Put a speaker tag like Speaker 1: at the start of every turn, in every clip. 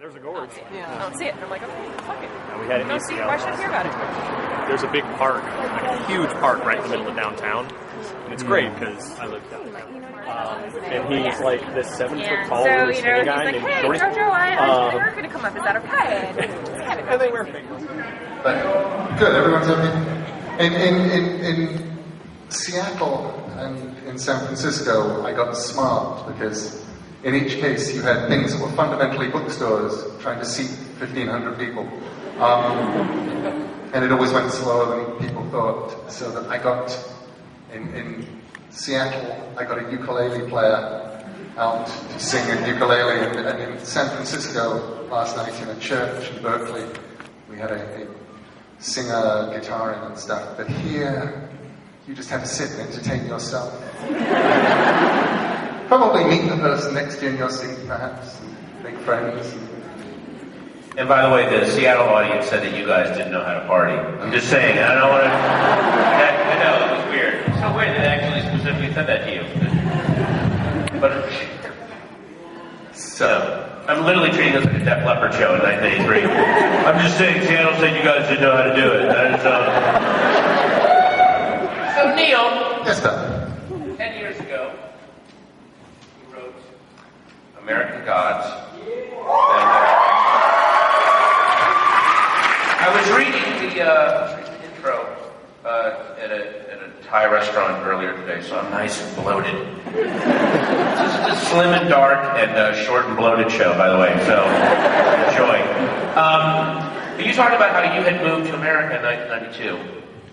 Speaker 1: there's a gorge.
Speaker 2: I don't see it. I'm like, okay, fuck it.
Speaker 1: And we had it
Speaker 2: Don't see it. Why should I hear about it?
Speaker 1: There's a big park, like a huge park right in the middle of downtown. And it's great because I live downtown. And he's like this 7 foot tall
Speaker 2: so,
Speaker 1: really skinny guy
Speaker 2: he's like,
Speaker 1: named
Speaker 2: hey,
Speaker 1: Jordan.
Speaker 2: Jojo, I'm going to come up. Is that okay?
Speaker 1: And they wear fingers.
Speaker 3: But good, everyone's okay. In Seattle and in San Francisco, I got smart because in each case you had things that were fundamentally bookstores trying to seat 1,500 people. And it always went slower than people thought. So that I got, in Seattle, I got a ukulele player out to sing a ukulele. And in San Francisco, last night in a church in Berkeley, we had a singer, guitar and stuff. But here, you just have to sit and entertain yourself. Probably meet the person next to you in your seat, perhaps, and make friends.
Speaker 4: And by the way, the Seattle audience said that you guys didn't know how to party. I'm just saying, I don't want to... I know, it was weird. It's so weird that they actually specifically said that to you. But... So... I'm literally treating this like a Def Leppard show in 1983. I'm just saying, Seattle said you guys didn't know how to do it. That is, So, Neil...
Speaker 3: Yes, sir.
Speaker 4: 10 years ago, you wrote American Gods. And, I was reading the intro at a Thai restaurant earlier today, so I'm nice and bloated. This is a slim and dark and short and bloated show, by the way, so enjoy. But you talked about how you had moved to America in 1992,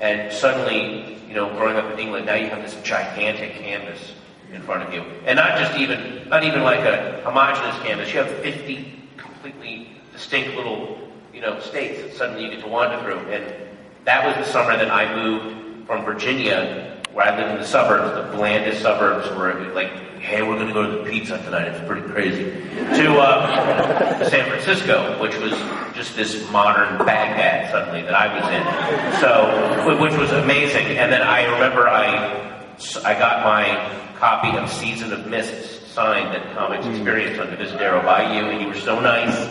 Speaker 4: and suddenly, growing up in England, now you have this gigantic canvas in front of you, and not even like a homogeneous canvas. You have 50 completely distinct little states that suddenly you get to wander through. And that was the summer that I moved from Virginia, where I lived in the suburbs, the blandest suburbs, where it was like, hey, we're going to go to the pizza tonight, it's pretty crazy, to San Francisco, which was just this modern Baghdad suddenly that I was in. So, which was amazing. And then I remember I got my copy of Season of Mists signed at Comics Experience on the Visadero by you, and you were so nice.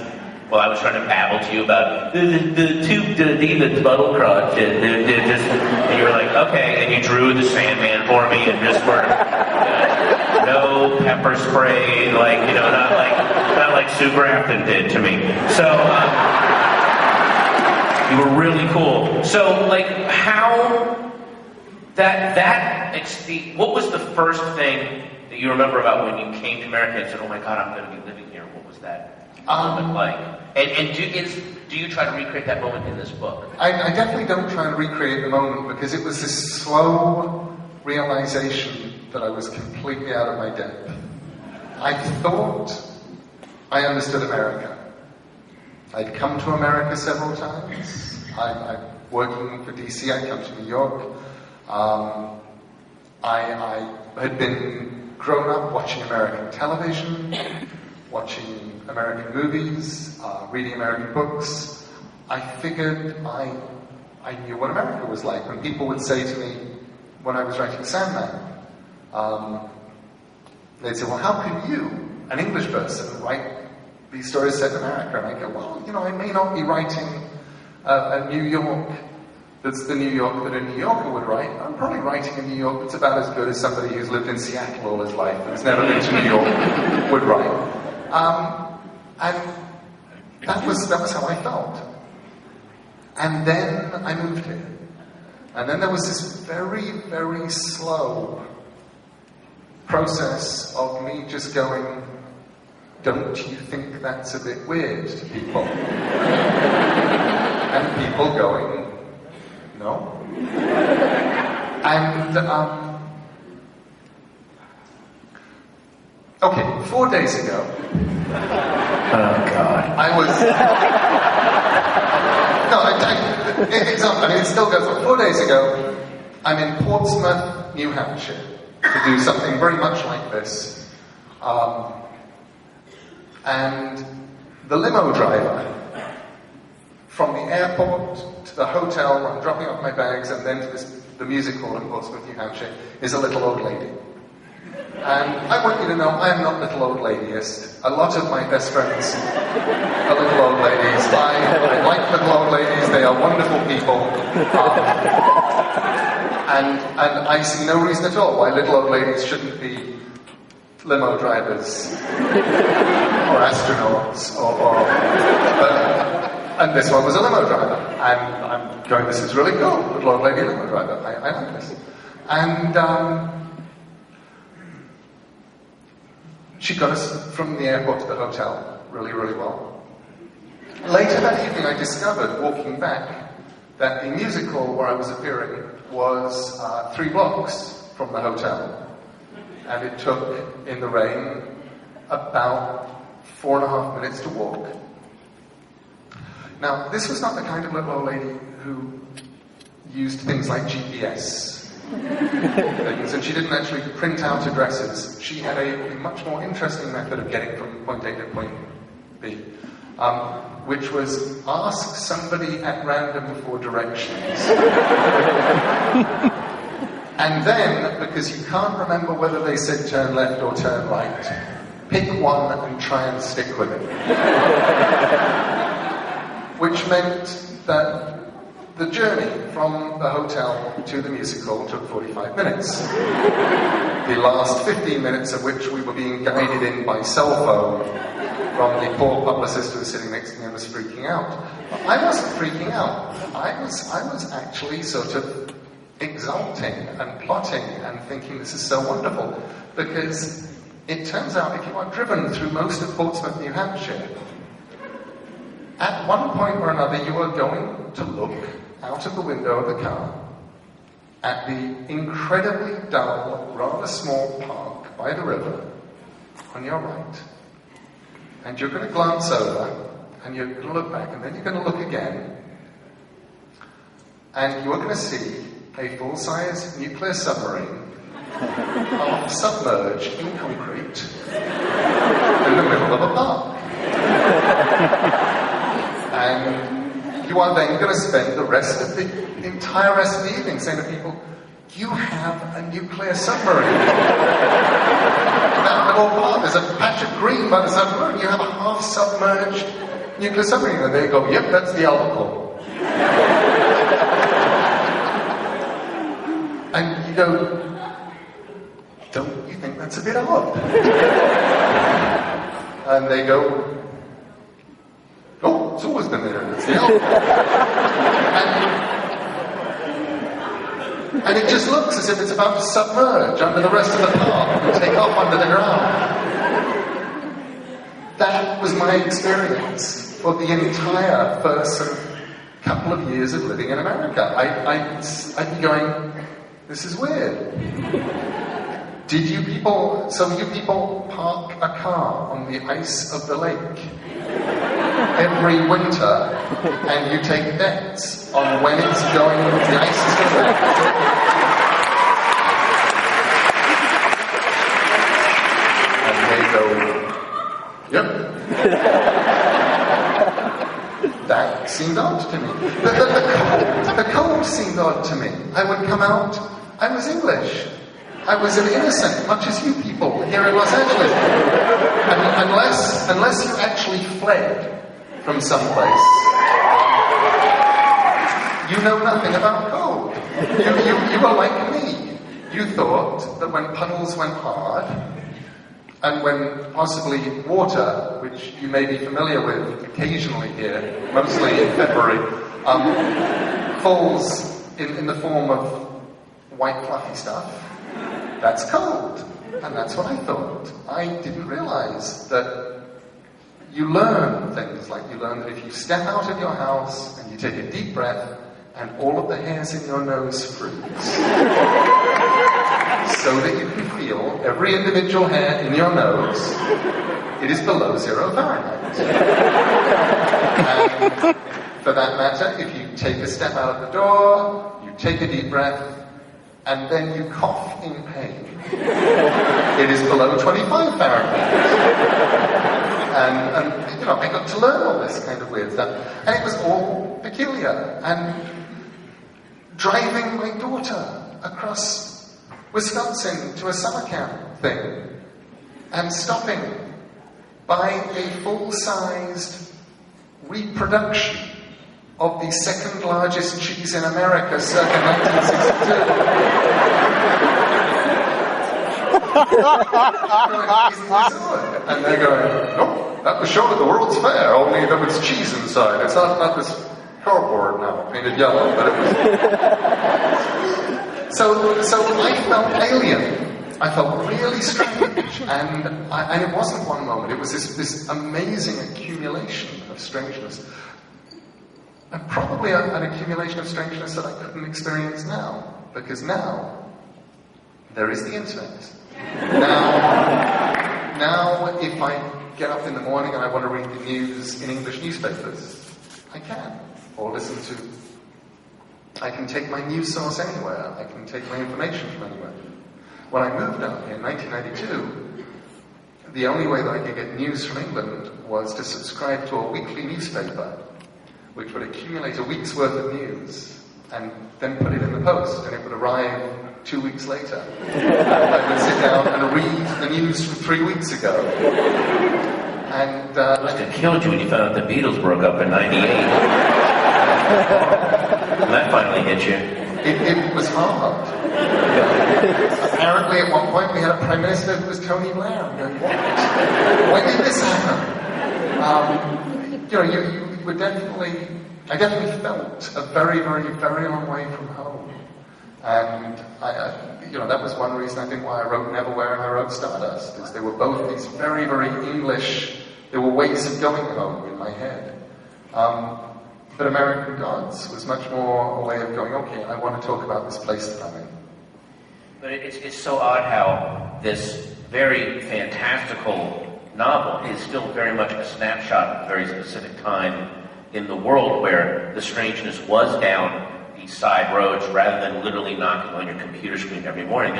Speaker 4: Well, I was trying to babble to you about the two demons, Buttle Crotch, and you were like, okay, and you drew the Sandman for me, and just were no pepper spray, not like Sue Grafton did to me. So you were really cool. So, how what was the first thing that you remember about when you came to America and said, oh my God, I'm going to be living here? What was that moment like? And do you try to recreate that moment in this book?
Speaker 3: I definitely don't try and recreate the moment because it was this slow realization that I was completely out of my depth. I thought I understood America. I'd come to America several times. I'm working for DC, I'd come to New York. I had been grown up watching American television, watching American movies, reading American books. I figured I knew what America was like. When people would say to me, when I was writing Sandman, they'd say, well, how can you, an English person, write these stories set in America? And I go, well, I may not be writing a New York that's the New York that a New Yorker would write. I'm probably writing a New York that's about as good as somebody who's lived in Seattle all his life and has never been to New York would write. And that was how I felt. And then I moved here. And then there was this very, very slow process of me just going, don't you think that's a bit weird to people? And people going, no. And, okay, 4 days ago,
Speaker 4: Oh, God.
Speaker 3: I was... it still goes on. 4 days ago, I'm in Portsmouth, New Hampshire, to do something very much like this. And the limo driver, from the airport to the hotel where I'm dropping off my bags and then to the music hall in Portsmouth, New Hampshire, is a little old lady. And I want you to know I am not little old ladyist. A lot of my best friends are little old ladies. I like little old ladies. They are wonderful people. And I see no reason at all why little old ladies shouldn't be limo drivers or astronauts and this one was a limo driver. And I'm going, this is really cool. Little old lady limo driver. I like this. And she got us from the airport to the hotel really, really well. Later that evening, I discovered, walking back, that the musical where I was appearing was 3 blocks from the hotel. And it took, in the rain, about 4.5 minutes to walk. Now, this was not the kind of little old lady who used things like GPS things, and she didn't actually print out addresses. She had a much more interesting method of getting from point A to point B, which was ask somebody at random for directions. And then, because you can't remember whether they said turn left or turn right, pick one and try and stick with it. Which meant that the journey from the hotel to the musical took 45 minutes. The last 15 minutes of which we were being guided in by cell phone from the poor publicist who was sitting next to me and was freaking out. I wasn't freaking out. I was actually sort of exulting and plotting and thinking this is so wonderful, because it turns out if you are driven through most of Portsmouth, New Hampshire, at one point or another you are going to look out of the window of the car at the incredibly dull, rather small park by the river on your right. And you're going to glance over, and you're going to look back, and then you're going to look again, and you're going to see a full-size nuclear submarine half submerged in concrete in the middle of a park. And you are then going to spend the entire rest of the evening saying to people, you have a nuclear submarine. That little park, there's a patch of green by the submarine, you have a half-submerged nuclear submarine. And they go, yep, that's the Albacore. And you go, don't you think that's a bit odd? And they go, oh, it's always been there, it's the and it just looks as if it's about to submerge under the rest of the park and take off under the ground. That was my experience for the entire first couple of years of living in America. I'd be going, this is weird. So you people park a car on the ice of the lake every winter, and you take bets on when it's going, the ice is going to melt. And they go, yep. That seemed odd to me. The cold seemed odd to me. I would come out, I was English. I was an innocent, much as you people here in Los Angeles. And unless you actually fled from someplace, you know nothing about cold. You were like me. You thought that when puddles went hard, and when possibly water, which you may be familiar with occasionally here, mostly in February, falls in the form of white fluffy stuff, that's cold. And that's what I thought. I didn't realize that you learn things, like you learn that if you step out of your house and you take a deep breath and all of the hairs in your nose freeze, so that you can feel every individual hair in your nose, it is below 0 Fahrenheit. And for that matter, if you take a step out of the door, you take a deep breath, and then you cough in pain, it is below 25 Fahrenheit. And I got to learn all this kind of weird stuff. And it was all peculiar. And driving my daughter across Wisconsin to a summer camp thing and stopping by a full-sized reproduction of the second largest cheese in America circa 1962. And they're going, nope, that was shown at the World's Fair, only there was cheese inside. It's not this cardboard now, painted yellow, but it was... So I felt alien. I felt really strange, and it wasn't one moment. It was this amazing accumulation of strangeness. And probably an accumulation of strangeness that I couldn't experience now, because now there is the internet. Now if I get up in the morning and I want to read the news in English newspapers, I can. Or I can take my news source anywhere. I can take my information from anywhere. When I moved out here in 1992, the only way that I could get news from England was to subscribe to a weekly newspaper, which would accumulate a week's worth of news and then put it in the post, and it would arrive 2 weeks later. I would sit down and read the news from 3 weeks ago. And
Speaker 4: it must have killed you when you found out the Beatles broke up in '98. And that finally hit you.
Speaker 3: It was hard. Apparently, at one point, we had a prime minister who was Tony Blair. I'm going, what? When did this happen? You were definitely... I definitely felt a very, very, very long way from home. And, that was one reason I think why I wrote Neverwhere and I wrote Stardust, is they were both these very, very English... There were ways of going home in my head. But American Gods was much more a way of going, okay, I want to talk about this place that I'm in.
Speaker 4: But it's so odd how this very fantastical novel is still very much a snapshot of a very specific time in the world where the strangeness was down these side roads rather than literally knocking on your computer screen every morning.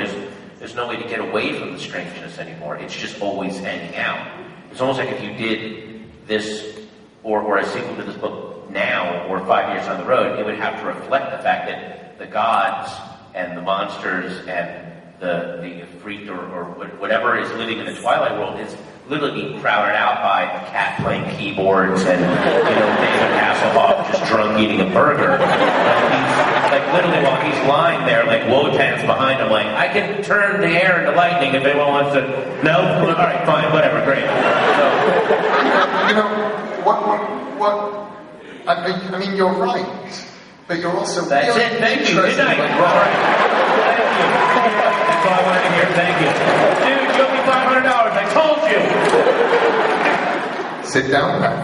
Speaker 4: There's no way to get away from the strangeness anymore. It's just always hanging out. It's almost like if you did this or a sequel to this book now or 5 years down the road, it would have to reflect the fact that the gods and the monsters and the freak or whatever is living in the Twilight world is literally being crowded out by a cat playing keyboards and David Hasselhoff just drunk eating a burger. He's literally while he's lying there, Wotan's behind him, I can turn the air into lightning if anyone wants to. No, all right, fine, whatever, great.
Speaker 3: What? I mean, you're right, but you're also
Speaker 4: That's
Speaker 3: really
Speaker 4: it. Thank you. Good night.
Speaker 3: Thank
Speaker 4: you. That's all I wanted to hear. Thank you. Dude, you owe me $500. I told you.
Speaker 3: Sit down now.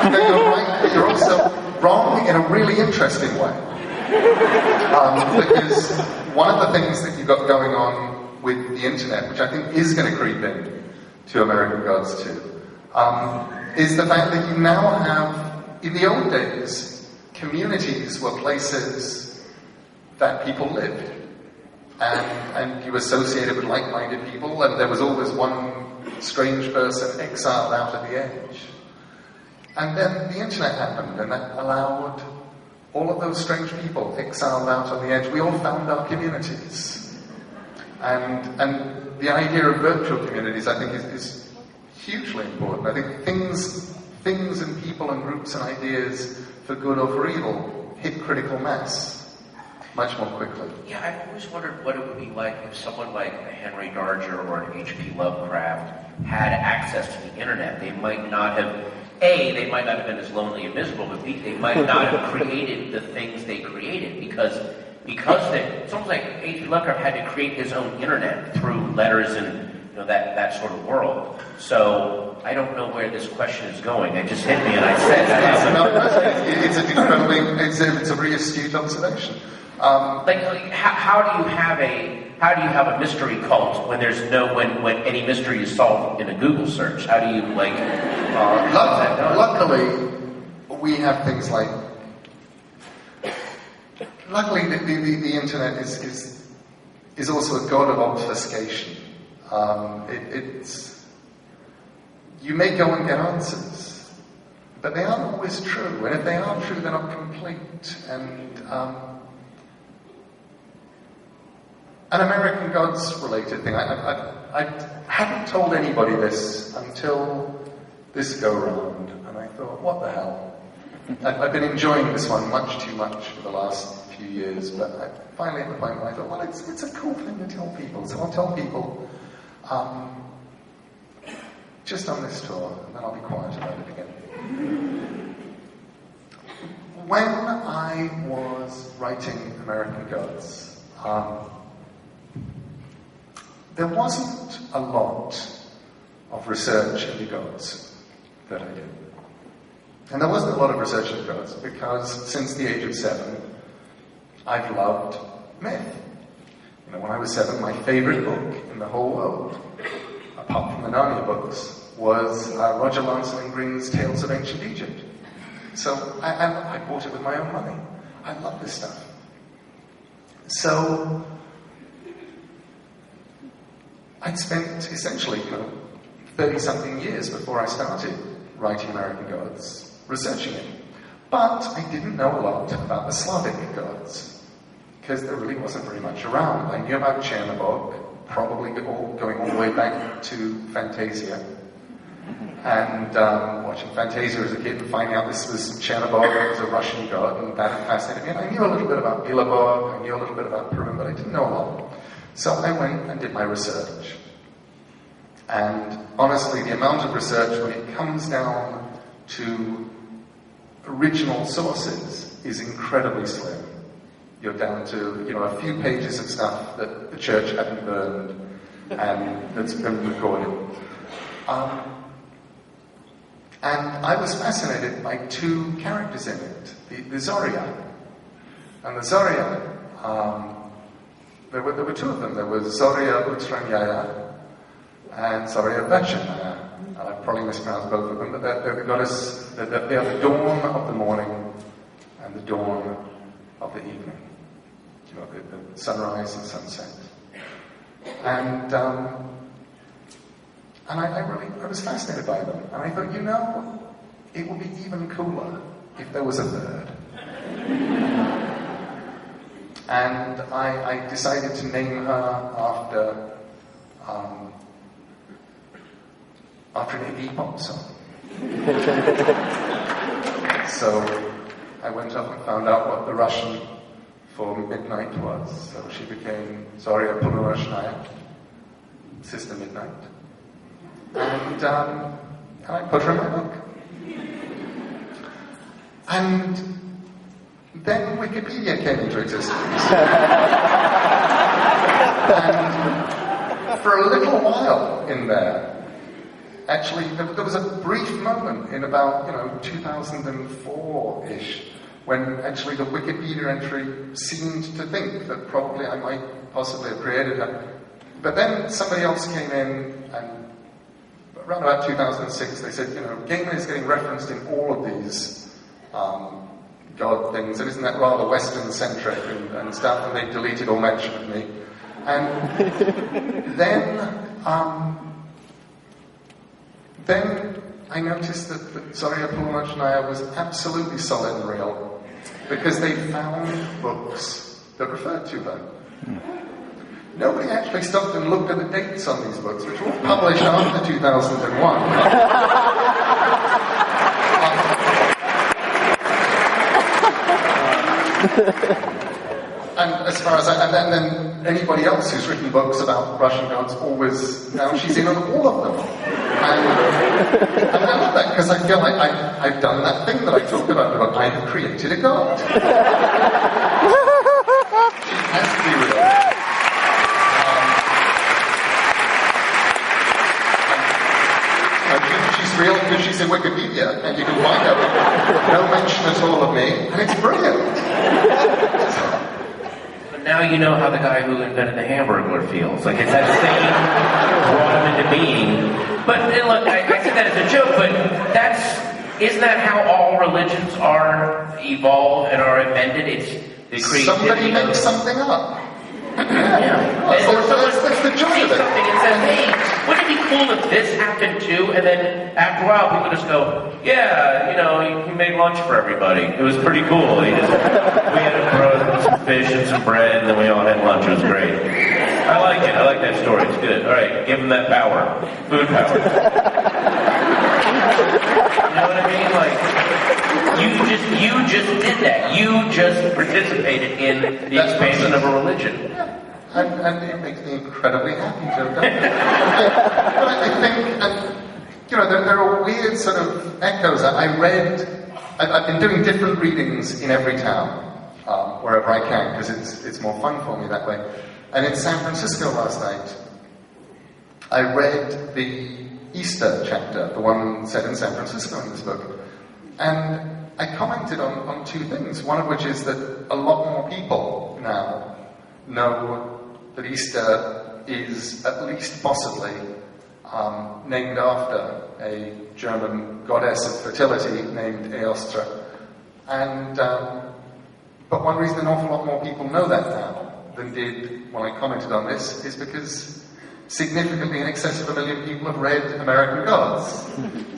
Speaker 3: But you're right, but you're also wrong in a really interesting way. Because one of the things that you've got going on with the internet, which I think is going to creep in to American Gods too, is the fact that you now have, in the old days, communities were places that people lived. And you associated with like-minded people, and there was always one strange person exiled out at the edge. And then the internet happened, and that allowed all of those strange people exiled out on the edge. We all found our communities. And the idea of virtual communities, I think, is hugely important. I think things and people and groups and ideas, for good or for evil, hit critical mass much more quickly.
Speaker 4: Yeah, I've always wondered what it would be like if someone like a Henry Darger or an H.P. Lovecraft had access to the internet. They might not have been as lonely and miserable, but B, they might not have created the things they created because it's almost like H.P. Lovecraft had to create his own internet through letters and that sort of world. So I don't know where this question is going. It just hit me, and I said that.
Speaker 3: It's a really astute observation.
Speaker 4: How do you have a mystery cult when there's when any mystery is solved in a Google search? How do you
Speaker 3: luckily, we have things like. Luckily, the internet is also a god of obfuscation. You may go and get answers, but they aren't always true. And if they are true, they're not complete. And an American Gods related thing. I hadn't told anybody this until this go round, and I thought, what the hell? I've been enjoying this one much too much for the last few years, but finally at the point where I thought, well, it's a cool thing to tell people, so I'll tell people just on this tour, and then I'll be quiet about it again. When I was writing American Gods, there wasn't a lot of research into gods that I did. And there wasn't a lot of research into gods because since the age of 7, I've loved myth. You know, when I was 7, my favorite book in the whole world, apart from the Narnia books, was Roger Lancelot Green's Tales of Ancient Egypt. So I bought it with my own money. I love this stuff. So I'd spent essentially, 30-something years before I started writing American Gods, researching it. But I didn't know a lot about the Slavic gods, because there really wasn't very much around. I knew about Chernobog, probably going all the way back to Fantasia. And watching Fantasia as a kid and finding out this was Chernobog, it was a Russian god, and that fascinated me. And I knew a little bit about Bilabog, I knew a little bit about Purim, but I didn't know a lot. So I went and did my research. And honestly, the amount of research when it comes down to original sources is incredibly slim. You're down to, a few pages of stuff that the church hadn't burned and that's been recorded. And I was fascinated by 2 characters in it, the Zoria. And the Zoria, there were 2 of them. There was Zoria Utranyaya and Zoria Vachanaya. And I probably mispronounced both of them, but they're the goddess, they are the dawn of the morning and the dawn of the evening. The sunrise and sunset. And I was fascinated by them. And I thought, it would be even cooler if there was a 3rd. And I decided to name her after an Iggy Pop song. So I went up and found out what the Russian for midnight was. So she became Zoria Polunashnaya, Sister Midnight. And I put her in my book. And then Wikipedia came into existence. And for a little while in there, actually, there was a brief moment in about, 2004-ish, when actually the Wikipedia entry seemed to think that probably I might possibly have created her. But then somebody else came in, and around about 2006, they said, Gaiman is getting referenced in all of these God things, and isn't that rather Western-centric and stuff, and they deleted all mention of me. And then I noticed that Zoria Polunashnaya was absolutely solid and real, because they found books that referred to her. Nobody actually stopped and looked at the dates on these books, which were published after 2001. And as far as and then anybody else who's written books about Russian gods always, now she's in on all of them. And I love that, because I feel like I've done that thing that I talked about I have created a god. She has to be real. She's real because she's in Wikipedia, and you can find her. No mention at all of me, and it's brilliant.
Speaker 4: But now you know how the guy who invented the Hamburglar feels. Like, it's that same brought him into being. But look, I said that as a joke, but isn't that how all religions are evolved and are invented? It's the creativity.
Speaker 3: Somebody makes something up.
Speaker 4: Yeah. Or someone sees something and says, hey, wouldn't it be cool if this happened too? And then after a while, people just go, yeah, he made lunch for everybody. It was pretty cool. We had some fish and some bread, and then we all had lunch. It was great. I like it. I like that story. It's good. All right, give him that power. Food power. You know what I mean? Like, you just did that. You just participated in the expansion of a religion.
Speaker 3: And it makes me incredibly happy to have done it. But I think, there are weird sort of echoes. I've been doing different readings in every town, wherever I can, because it's more fun for me that way. And in San Francisco last night, I read the Easter chapter, the one set in San Francisco in this book. And I commented on two things, one of which is that a lot more people now know that Easter is at least possibly named after a German goddess of fertility named Eostre. And, but one reason an awful lot more people know that now than did when I commented on this is because significantly in excess of 1 million people have read American Gods.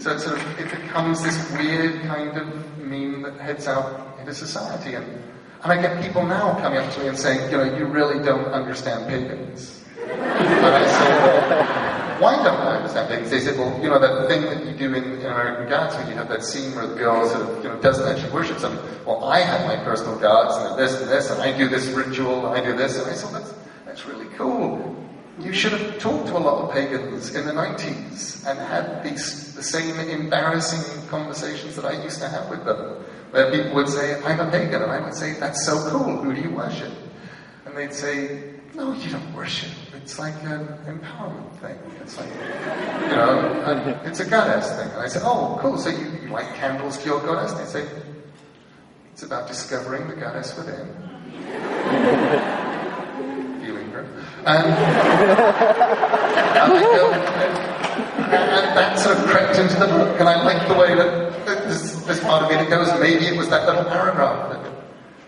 Speaker 3: So it becomes this weird kind of meme that heads out into society. And I get people now coming up to me and saying, you really don't understand pagans. And I say, why don't I understand pagans? They said, well, that thing that you do in American Gods when you have that scene where the girl sort of, doesn't actually worship something. Well, I have my personal gods, and this, and I do this ritual, and I do this. And I said, that's really cool. You should have talked to a lot of pagans in the 90s and had the same embarrassing conversations that I used to have with them, where people would say, I'm a pagan, and I would say, that's so cool, who do you worship? And they'd say, no, you don't worship. It's like an empowerment thing. It's like, it's a goddess thing. And I said, oh, cool, so you light candles to your goddess? And they'd say, it's about discovering the goddess within. Feeling her. And that sort of crept into the book, and I like the way that this part of it goes. Maybe it was that little paragraph that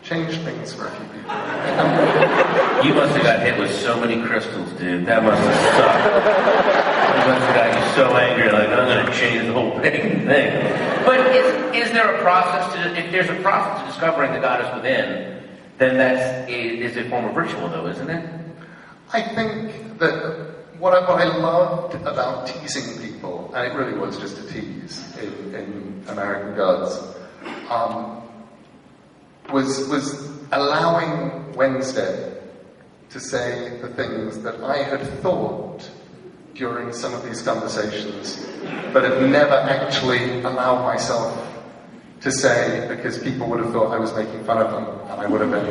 Speaker 3: changed things for a few people.
Speaker 4: You must have got hit with so many crystals, dude. That must have sucked. You must have got you so angry, like, I'm going to change the whole thing. But is there a process if there's a process to discovering the goddess within, then is a form of ritual, though, isn't it?
Speaker 3: I think that what I loved about teasing people, and it really was just a tease in American Gods, was allowing Wednesday to say the things that I had thought during some of these conversations, but had never actually allowed myself to say because people would have thought I was making fun of them, and I would have been.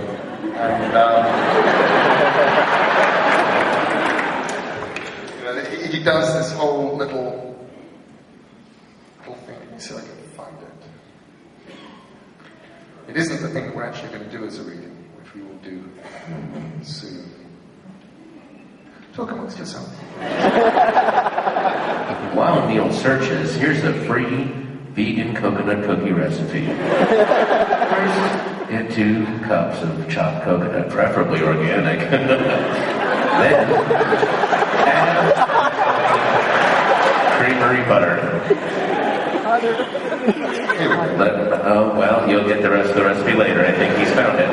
Speaker 3: And he does this whole little thing. Let me see if I can find it. It isn't the thing that we're actually going to do as a reading, which we will do soon. Talk amongst yourself.
Speaker 4: While Neil searches, here's a free vegan coconut cookie recipe. First, get 2 cups of chopped coconut, preferably organic. Then, add creamery butter. Well, you'll get the rest of the recipe later. I think he's found it.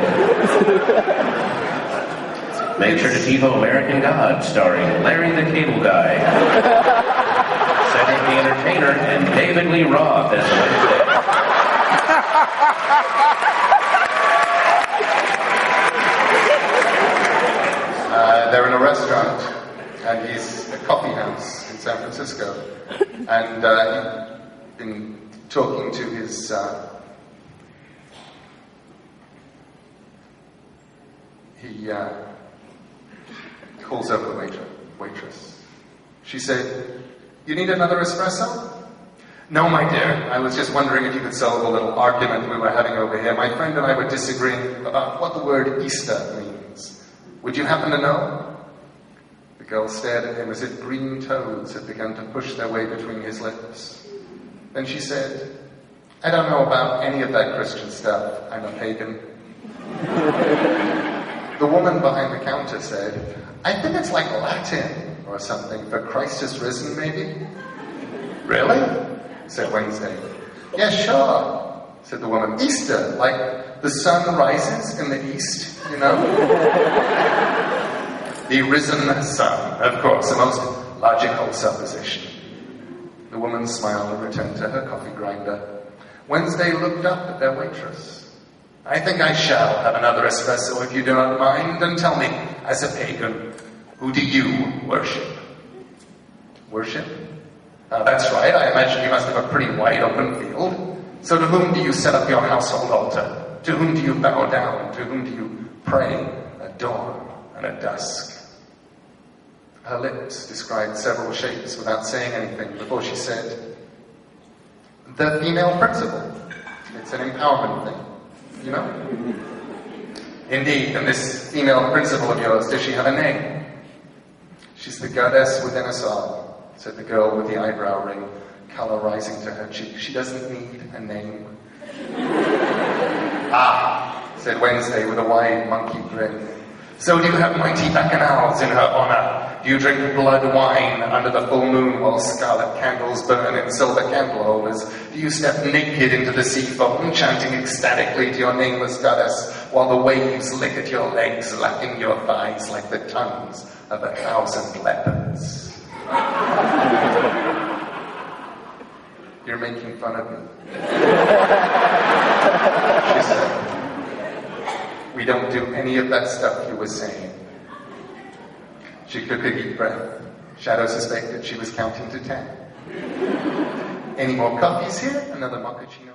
Speaker 4: Make sure to TiVo American Gods, starring Larry the Cable Guy, Cedric the Entertainer, and David Lee Roth as Wednesday.
Speaker 3: They're in a restaurant, and he's a coffee house in San Francisco, and he's been talking to his he calls over the waitress. She said, "You need another espresso?" "No, my dear. I was just wondering if you could solve a little argument we were having over here. My friend and I were disagreeing about what the word Easter means. Would you happen to know?" The girl stared at him as if green toads had begun to push their way between his lips. Then she said, "I don't know about any of that Christian stuff. I'm a pagan." The woman behind the counter said, "I think it's like Latin or something for Christ has risen, maybe." "Really?" said Wednesday. "Yeah, sure," said the woman. "Easter, like the sun rises in the east, you know?" The risen sun, of course, the most logical supposition. The woman smiled and returned to her coffee grinder. Wednesday looked up at their waitress. I think I shall have another espresso if you do not mind, and tell me, as a pagan, who do you worship? Worship? That's right, I imagine you must have a pretty wide open field. So to whom do you set up your household altar? To whom do you bow down? To whom do you pray at dawn and at dusk? Her lips described several shapes without saying anything before she said, the female principle. It's an empowerment thing, you know? Indeed, and this female principle of yours, does she have a name? She's the goddess within us all, said the girl with the eyebrow ring, color rising to her cheek. She doesn't need a name. Ah, said Wednesday with a wide monkey grin. So do you have mighty bacchanals in her honor? Do you drink blood wine under the full moon while scarlet candles burn in silver candle holders? Do you step naked into the sea foam, chanting ecstatically to your nameless goddess, while the waves lick at your legs, lapping your thighs like the tongues of 1,000 leopards? You're making fun of me. She said, we don't do any of that stuff you were saying. She took a deep breath. Shadow suspected she was counting to 10. Any more coffees here? Another mochaccino.